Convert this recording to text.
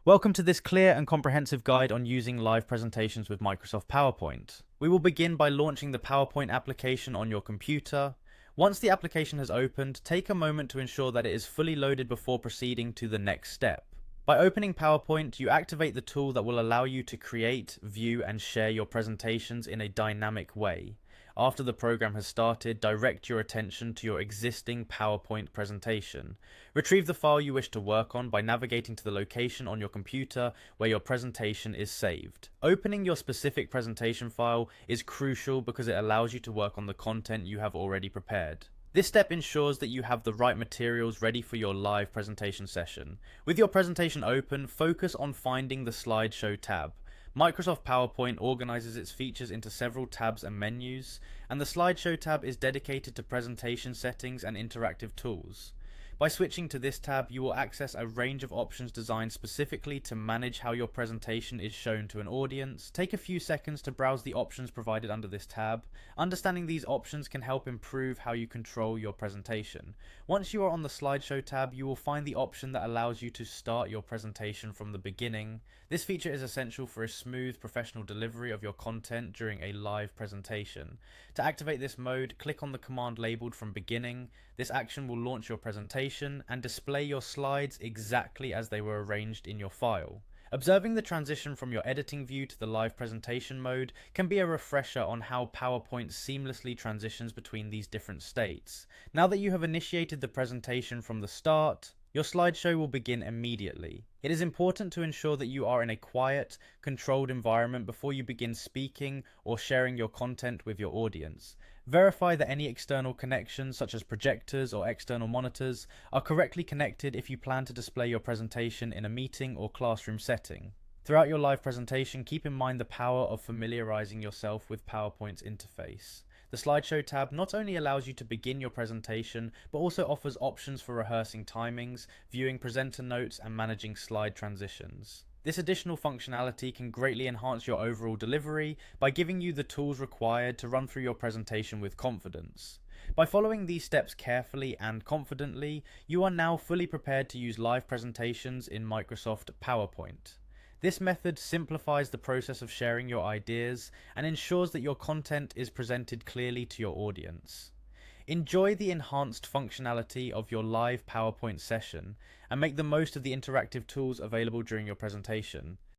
Welcome to this clear and comprehensive guide on using live presentations with Microsoft PowerPoint. We will begin by launching the PowerPoint application on your computer. Once the application has opened, take a moment to ensure that it is fully loaded before proceeding to the next step. By opening PowerPoint, you activate the tool that will allow you to create, view, and share your presentations in a dynamic way. After the program has started, direct your attention to your existing PowerPoint presentation. Retrieve the file you wish to work on by navigating to the location on your computer where your presentation is saved. Opening your specific presentation file is crucial because it allows you to work on the content you have already prepared. This step ensures that you have the right materials ready for your live presentation session. With your presentation open, focus on finding the slideshow tab. Microsoft PowerPoint organizes its features into several tabs and menus, and the slideshow tab is dedicated to presentation settings and interactive tools. By switching to this tab, you will access a range of options designed specifically to manage how your presentation is shown to an audience. Take a few seconds to browse the options provided under this tab. Understanding these options can help improve how you control your presentation. Once you are on the slideshow tab, you will find the option that allows you to start your presentation from the beginning. This feature is essential for a smooth, professional delivery of your content during a live presentation. To activate this mode, click on the command labeled from beginning. This action will launch your presentation and display your slides exactly as they were arranged in your file. Observing the transition from your editing view to the live presentation mode can be a refresher on how PowerPoint seamlessly transitions between these different states. Now that you have initiated the presentation from the start, your slideshow will begin immediately. It is important to ensure that you are in a quiet, controlled environment before you begin speaking or sharing your content with your audience. Verify that any external connections, such as projectors or external monitors, are correctly connected if you plan to display your presentation in a meeting or classroom setting. Throughout your live presentation, keep in mind the power of familiarizing yourself with PowerPoint's interface. The slideshow tab not only allows you to begin your presentation, but also offers options for rehearsing timings, viewing presenter notes, and managing slide transitions. This additional functionality can greatly enhance your overall delivery by giving you the tools required to run through your presentation with confidence. By following these steps carefully and confidently, you are now fully prepared to use live presentations in Microsoft PowerPoint. This method simplifies the process of sharing your ideas and ensures that your content is presented clearly to your audience. Enjoy the enhanced functionality of your live PowerPoint session and make the most of the interactive tools available during your presentation.